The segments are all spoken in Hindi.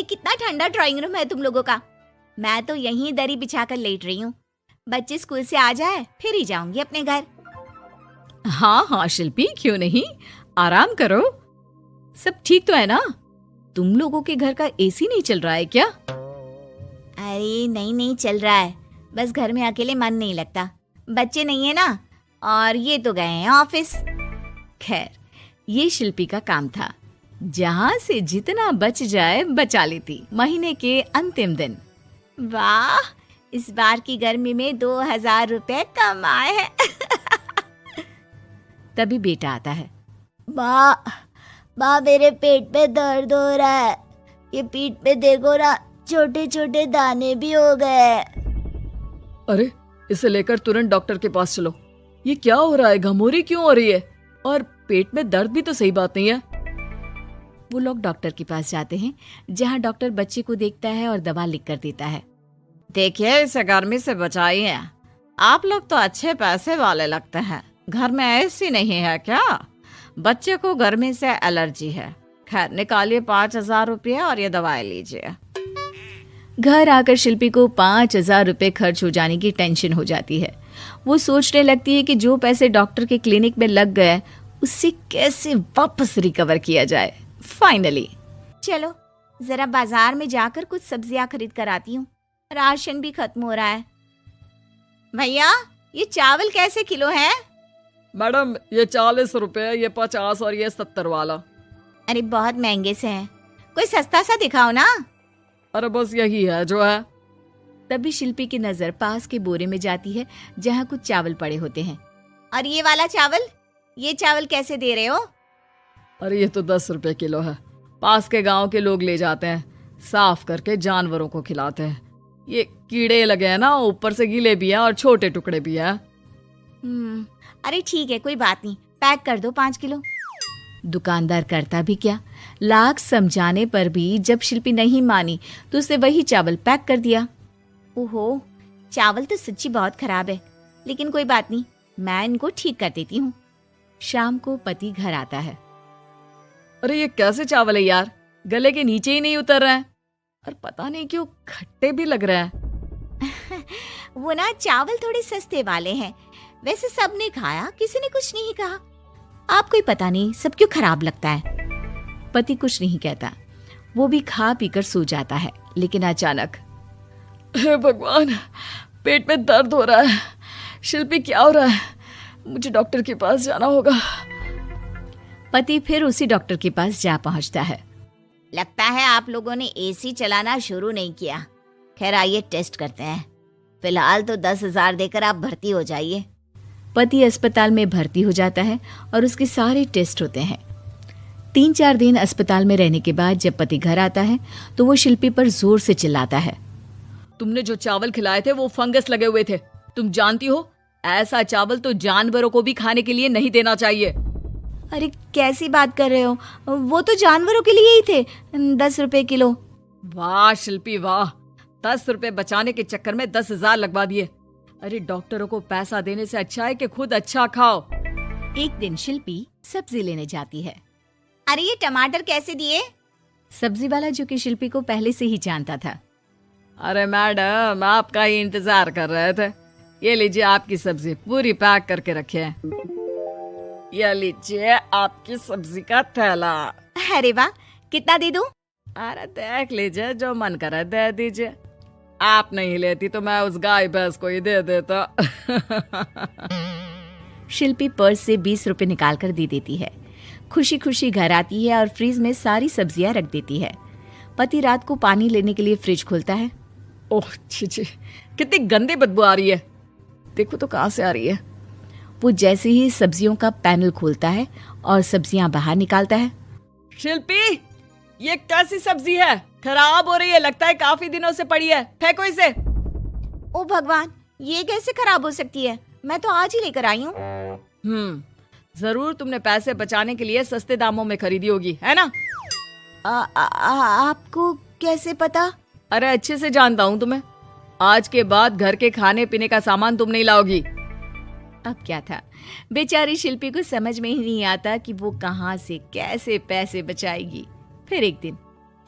कितना ठंडा ड्राइंग रूम है तुम लोगों का। मैं तो यहीं दरी बिछाकर लेट रही हूँ। बच्चे स्कूल से आ जाए फिर ही जाऊंगी अपने घर। हाँ हाँ शिल्पी, क्यों नहीं, आराम करो। सब ठीक तो है ना? तुम लोगों के घर का एसी नहीं चल रहा है क्या? अरे नहीं चल रहा है, बस घर में अकेले मन नहीं लगता। बच्चे नहीं है ना, और ये तो गए हैं ऑफिस। खैर, ये शिल्पी का काम था, जहाँ से जितना बच जाए बचा लेती महीने के अंतिम दिन। वाह, इस बार की गर्मी में 2000 रुपए कम आए हैं। तभी बेटा आता है। माँ मेरे पेट में दर्द हो रहा है, ये पीठ पे देखो ना, छोटे छोटे दाने भी हो गए। अरे, इसे लेकर तुरंत डॉक्टर के पास चलो। ये क्या हो रहा है, घमोरी क्यों हो रही है? और पेट में दर्द भी तो सही बात नहीं है। वो लोग डॉक्टर के पास जाते हैं, जहाँ डॉक्टर बच्चे को देखता है और दवा लिख कर देता है। देखिए, इसे गर्मी से बचाइए। आप लोग तो अच्छे पैसे वाले लगते हैं, घर में ऐसी नहीं है क्या? बच्चे को गर्मी से एलर्जी है। खैर, निकालिए 5000 रुपये और ये दवाई लीजिए। घर आकर शिल्पी को 5000 रुपये खर्च हो जाने की टेंशन हो जाती है। वो सोचने लगती है कि जो पैसे डॉक्टर के क्लिनिक में लग गए उससे कैसे वापस रिकवर किया जाए। फाइनली चलो जरा बाजार में जाकर कुछ सब्जियां खरीद कर आती हूँ, राशन भी खत्म हो रहा है। भैया, ये चावल कैसे किलो है? मैडम, ये 40 रुपए, ये 50 और ये 70 वाला। अरे बहुत महंगे से हैं, कोई सस्ता सा दिखाओ ना। अरे बस यही है जो है। तभी शिल्पी की नजर पास के बोरे में जाती है, जहाँ कुछ चावल पड़े होते हैं। और ये वाला चावल, ये चावल कैसे दे रहे हो? अरे ये तो 10 रुपए किलो है। पास के गांव के लोग ले जाते हैं, साफ करके जानवरों को खिलाते हैं। ये कीड़े लगे हैं ना, ऊपर से गीले भी हैं और छोटे टुकड़े भी हैं। अरे ठीक है, कोई बात नहीं, पैक कर दो 5 किलो। दुकानदार करता भी क्या, लाख समझाने पर भी जब शिल्पी नहीं मानी तो उसने वही चावल पैक कर दिया। ओहो, चावल तो सच्ची बहुत खराब है, लेकिन कोई बात नहीं, मैं इनको ठीक कर देती हूँ। शाम को पति घर आता है। अरे ये कैसे चावल है यार, गले के नीचे ही नहीं उतर रहा है, और पता नहीं क्यों खट्टे भी लग रहे हैं। वो ना चावल थोड़े सस्ते वाले हैं, वैसे सबने खाया, किसी ने कुछ नहीं कहा। आपको ही पता नहीं सब क्यों खराब लगता है। पति कुछ नहीं कहता, वो भी खा पीकर सो जाता है। लेकिन अचानक, हे भगवान, पेट में दर्द हो रहा है। शिल्पी, क्या हो रहा है? मुझे डॉक्टर के पास जाना होगा। पति फिर उसी डॉक्टर के पास जा पहुंचता है। लगता है आप लोगों ने एसी चलाना शुरू नहीं किया। खैर आइए टेस्ट करते हैं, फिलहाल तो 10,000 देकर आप भर्ती हो जाइए। पति अस्पताल में भर्ती हो जाता है और उसके सारे टेस्ट होते हैं। 3-4 दिन अस्पताल में रहने के बाद जब पति घर आता है तो वो शिल्पी पर जोर से चिल्लाता है। तुमने जो चावल खिलाए थे वो फंगस लगे हुए थे। तुम जानती हो, ऐसा चावल तो जानवरों को भी खाने के लिए नहीं देना चाहिए। अरे कैसी बात कर रहे हो, वो तो जानवरों के लिए ही थे, 10 रुपए किलो। वाह शिल्पी वाह, 10 रुपए बचाने के चक्कर में 10,000 लगवा दिए। अरे डॉक्टरों को पैसा देने से अच्छा है कि खुद अच्छा खाओ। एक दिन शिल्पी सब्जी लेने जाती है। अरे ये टमाटर कैसे दिए? सब्जी वाला, जो कि शिल्पी को पहले से ही जानता था। अरे मैडम, आपका ही इंतजार कर रहे थे। ये लीजिए आपकी सब्जी, पूरी पैक करके रखे हैं। ये लीजिए आपकी सब्जी का थैला। अरे वाह, कितना दे दूं? अरे देख लीजिए, जो मन करे दे दीजिए। आप नहीं लेती तो मैं उस गाय भैंस को ही दे देता। शिल्पी पर्स से 20 रुपए निकाल कर दे देती है। खुशी खुशी घर आती है और फ्रिज में सारी सब्जियां रख देती है। पति रात को पानी लेने के लिए फ्रिज खोलता है। ओह छी, कितनी गंदी बदबू आ रही है। देखो तो कहाँ से आ रही है। वो जैसे ही सब्जियों का पैनल खोलता है और सब्जियां बाहर निकालता है। शिल्पी, ये कैसी सब्जी है? खराब हो रही है, लगता है काफी दिनों से पड़ी है। फेंको इसे। ओ भगवान, ये कैसे खराब हो सकती है? मैं तो आज ही लेकर आई हूँ। जरूर तुमने पैसे बचाने के लिए सस्ते दामों में खरीदी होगी, है ना? आपको कैसे पता? अरे अच्छे से जानता हूँ तुम्हें। आज के बाद घर के खाने पीने का सामान तुम नहीं लाओगी। अब क्या था, बेचारी शिल्पी को समझ में ही नहीं आता कि वो कहाँ से कैसे पैसे बचाएगी। फिर एक दिन,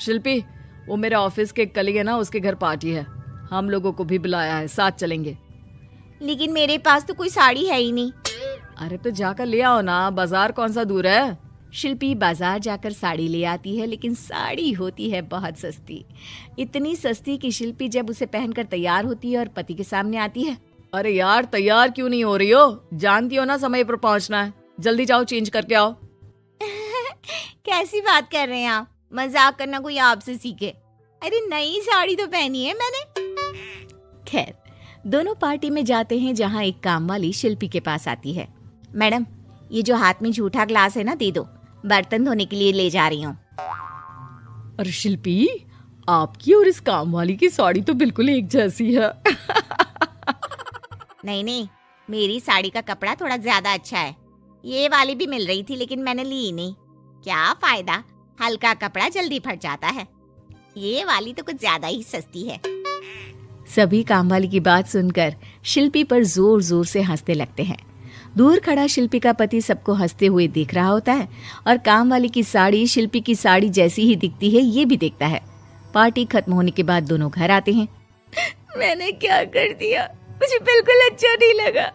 शिल्पी, वो मेरे ऑफिस के कलीग है ना, उसके घर पार्टी है, हम लोगों को भी बुलाया है, साथ चलेंगे। लेकिन मेरे पास तो कोई साड़ी है ही नहीं। अरे तो जाकर ले आओ ना, बाजार कौन सा दूर है। शिल्पी बाजार जाकर साड़ी ले आती है, लेकिन साड़ी होती है बहुत सस्ती, इतनी सस्ती कि शिल्पी जब उसे पहनकर तैयार होती है और पति के सामने आती है। अरे यार तैयार क्यों नहीं हो रही हो, जानती हो ना समय पर पहुंचना है, जल्दी जाओ चेंज करके आओ। कैसी बात कर रहे हैं आप, मजाक करना कोई आपसे सीखे। अरे नई साड़ी तो पहनी है मैंने। खैर, दोनों पार्टी में जाते हैं, जहाँ एक काम वाली शिल्पी के पास आती है। मैडम, ये जो हाथ में झूठा ग्लास है ना, दे दो, बर्तन धोने के लिए ले जा रही हूँ। अरे शिल्पी, आपकी और इस काम वाली की साड़ी तो बिल्कुल एक जैसी है। नहीं नहीं, मेरी साड़ी का कपड़ा थोड़ा ज्यादा अच्छा है। ये वाली भी मिल रही थी लेकिन मैंने ली ही नहीं। क्या फायदा, हल्का कपड़ा जल्दी फट जाता है। ये वाली तो कुछ ज्यादा ही सस्ती है। सभी कामवाली की बात सुनकर शिल्पी पर जोर जोर से हंसने लगते हैं। दूर खड़ा शिल्पी का पति सबको हंसते हुए देख रहा होता है और कामवाली की साड़ी शिल्पी की साड़ी जैसी ही दिखती है, ये भी देखता है। पार्टी खत्म होने के बाद दोनों घर आते हैं। मैंने क्या कर दिया, मुझे बिल्कुल अच्छा नहीं लगा।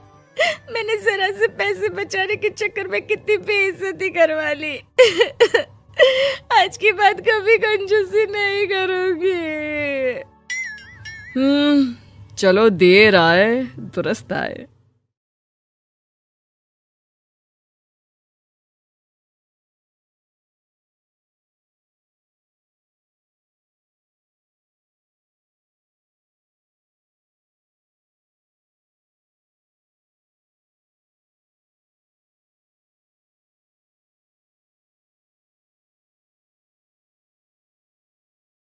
मैंने जरा से पैसे बचाने के चक्कर में कितनी बेइज्जती करवा ली। आज के बाद कभी कंजूसी नहीं करूंगी। चलो देर आए दुरुस्त आए।